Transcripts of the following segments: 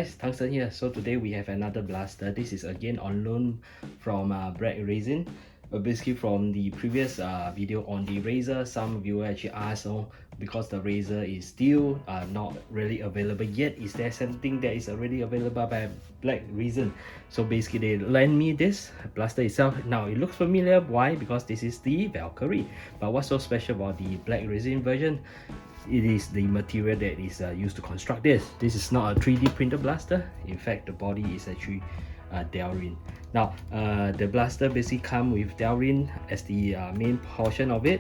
guys, Tungsten here. So today we have another blaster. This is again on loan from Black Raisin. Basically from the previous video on the razor, some viewer actually asked, because the razor is still not really available yet, is there something that is already available by Black Raisin? So basically they lent me this blaster itself. Now it looks familiar. Why? Because this is the Valkyrie. But what's so special about the Black Raisin version? It is the material that is used to construct this. This is not a 3D printed blaster. In fact, the body is actually Delrin. Now, the blaster basically comes with Delrin as the main portion of it.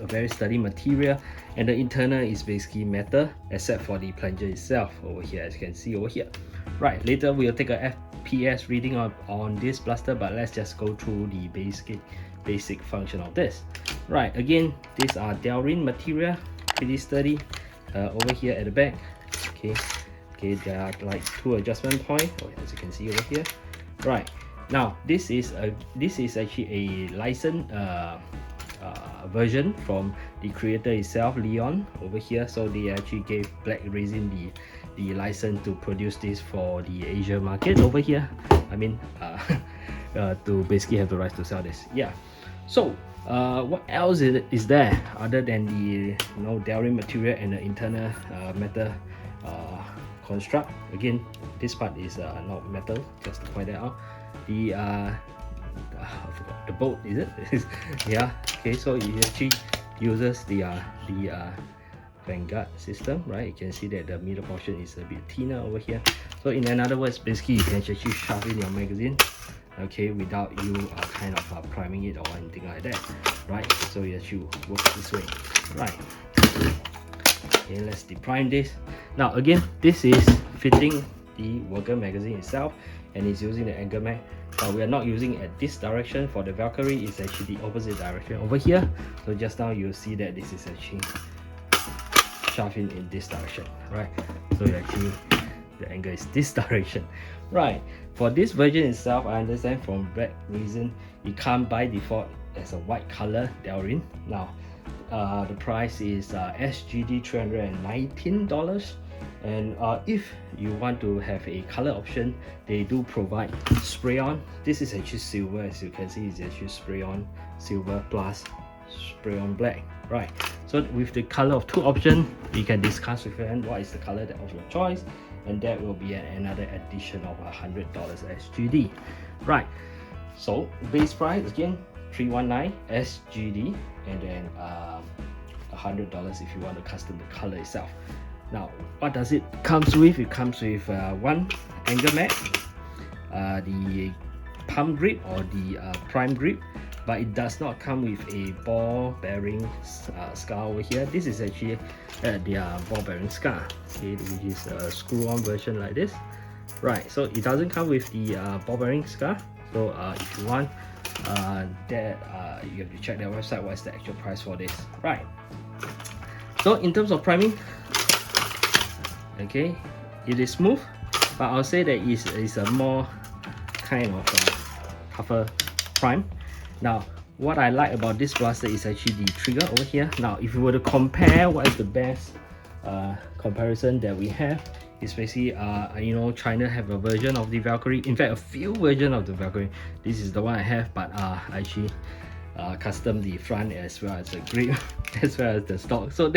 A very sturdy material, and the internal is basically metal, except for the plunger itself over here, as you can see over here. Right, later we'll take a FPS reading on this blaster, but let's just go through the basic function of this. Right, again, these are Delrin material, pretty sturdy. Over here at the back, okay, there are like two adjustment points, as you can see over here. Right, now this is actually a licensed version from the creator itself, Leon, over here. So they actually gave Black Raisin the license to produce this for the Asia market over here. I mean, to basically have the rights to sell this. Yeah. So what else is there other than the Delrin material and the internal metal construct? Again, this part is not metal, just to point that out. The I forgot, the bolt, is it? Yeah. Okay, so it actually uses the Vanguard system, right? You can see that the middle portion is a bit thinner over here. So in other words, basically you can actually shove in your magazine, okay, without you kind of priming it or anything like that, right? So it actually works this way, right? Okay, let's deprime this. Now again, this is fitting the worker magazine itself, and it's using the angle mag. But we are not using it at this direction. For the Valkyrie, it's actually the opposite direction over here. So just now you'll see that this is actually shoved in this direction, right? So actually the angle is this direction, right? For this version itself, I understand from Black Raisin, it comes by default as a white color Delrin. Now the price is SGD $319. And if you want to have a color option, they do provide spray on. This is actually silver, as you can see. It's actually spray on silver plus spray on black, right? So with the color of two options, you can discuss with your friend what is the color that of your choice, and that will be another addition of $100 SGD, right? So base price again $319 SGD, and then $100 if you want to custom the color itself. Now, what does it comes with? It comes with one angle mat, the pump grip or the prime grip, but it does not come with a ball bearing scar over here. This is actually the ball bearing scar, okay, which is a screw-on version like this. Right, so it doesn't come with the ball bearing scar. So if you want that, you have to check their website. What's the actual price for this? Right. So in terms of priming, okay, it is smooth, but I'll say that it's a more kind of tougher prime. Now, what I like about this blaster is actually the trigger over here. Now, if you were to compare what is the best comparison that we have, is basically China have a version of the Valkyrie. In fact, a few versions of the Valkyrie. This is the one I have, but I actually custom the front as well as the grip as well as the stock. So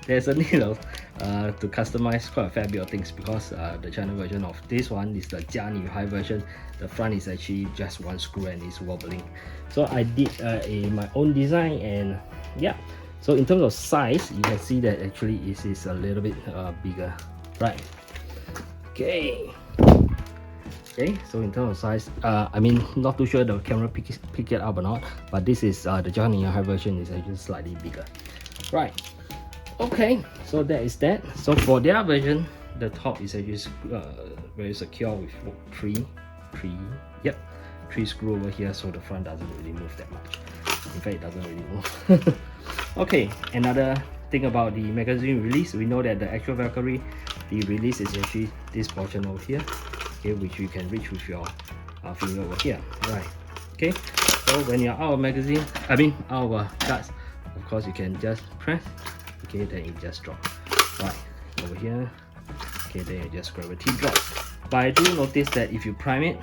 there's a need of to customize quite a fair bit of things, because the China version of this one is the Jiani High version. The front is actually just one screw and it's wobbling. So I did my own design, and yeah. So in terms of size, you can see that actually it is a little bit bigger, right? Okay. Okay, so in terms of size, I mean, not too sure the camera pick it up or not, but this is the Johnny High version is actually slightly bigger. Right. Okay, so that is that. So for their version, the top is actually very secure with three screw over here, so the front doesn't really move that much. In fact, it doesn't really move. Okay, another thing about the magazine release, we know that the actual Valkyrie, the release is actually this portion over here, okay, which you can reach with your finger over here, right? Okay, so when you're out of magazine, out of guards, of course you can just press, okay, then it just drops, right, over here. Okay, then you just gravity drop. But I do notice that if you prime it,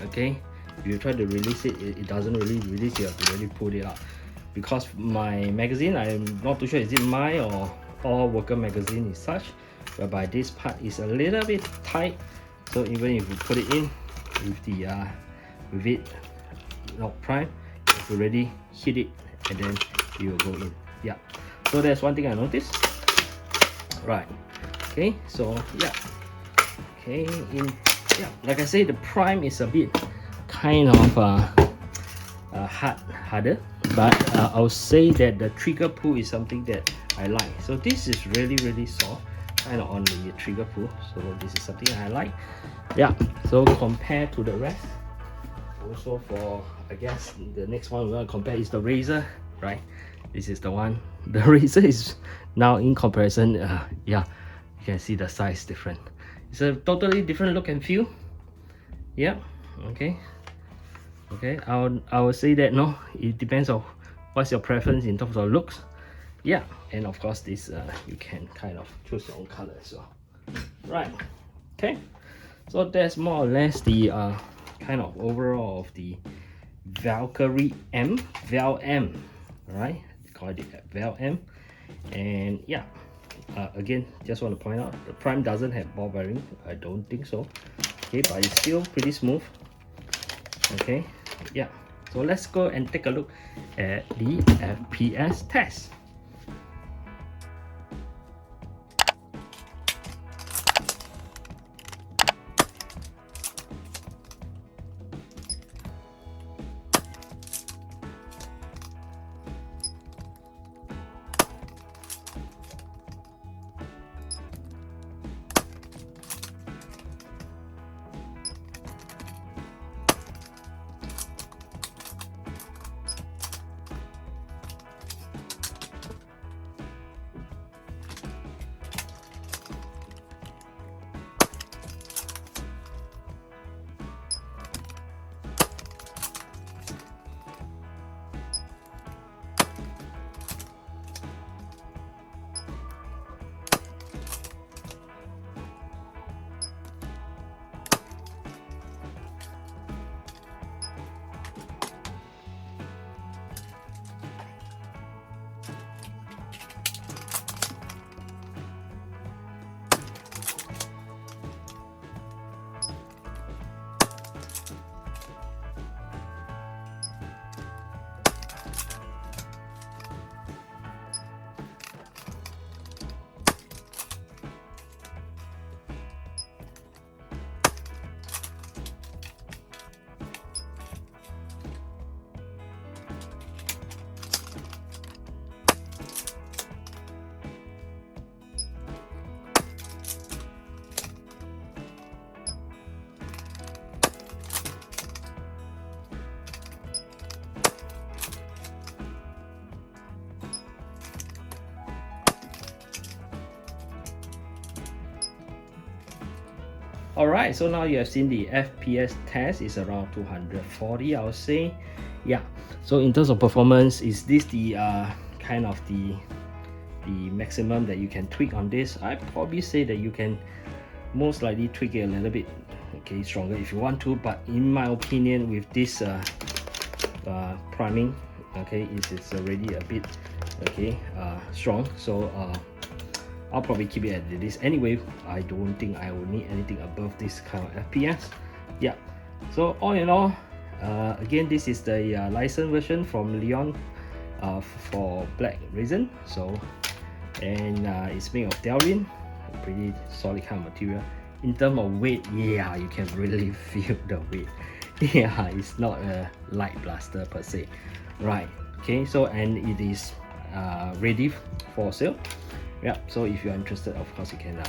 okay, if you try to release it, it doesn't really release. You have to really pull it out. Because my magazine, I'm not too sure is it mine or all worker magazine is such, whereby this part is a little bit tight. So even if you put it in with it not prime, you have to really hit it and then it will go in. Yeah, so that's one thing I noticed. Right, okay, so yeah, okay, like I say, the prime is a bit kind of harder, but I'll say that the trigger pull is something that I like. So this is really soft, kind of on the trigger pull, so this is something I like. Yeah, so compared to the rest, also for, I guess the next one we're going to compare is the razor, right? This is the one. The razor is now in comparison, yeah, you can see the size different. It's a totally different look and feel. Yeah, okay, I will say that no, it depends on what's your preference in terms of looks. Yeah, and of course this you can kind of choose your own color as well. Right, okay, so that's more or less the kind of overall of the Valkyrie M, Val-M, right? They call it Val-M. And yeah, again, just want to point out the prime doesn't have ball bearing. I don't think so. Okay, but it's still pretty smooth. Okay, yeah, so let's go and take a look at the FPS test. Alright, so now you have seen the FPS test is around 240, I would say. Yeah, so in terms of performance, is this the kind of the maximum that you can tweak on this? I probably say that you can most likely tweak it a little bit, okay, stronger if you want to, but in my opinion, with this priming, okay, it's already a bit okay strong, so I'll probably keep it at this anyway. I don't think I will need anything above this kind of FPS. Yeah, so all in all, again, this is the licensed version from LEON for Black Raisin. So, and it's made of LEON, pretty solid kind of material. In terms of weight, yeah, you can really feel the weight. Yeah, it's not a light blaster per se. Right, okay, so and it is ready for sale. Yeah, so if you're interested, of course you can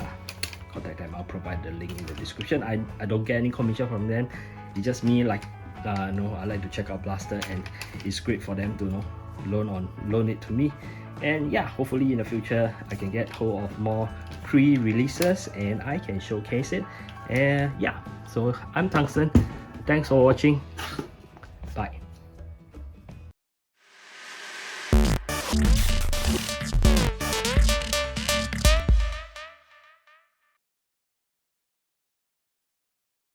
contact them. I'll provide the link in the description. I don't get any commission from them. It's just me, like I like to check out blaster, and it's great for them to loan it to me. And yeah, hopefully in the future I can get hold of more pre-releases and I can showcase it. And yeah, so I'm Tungsten. Thanks for watching.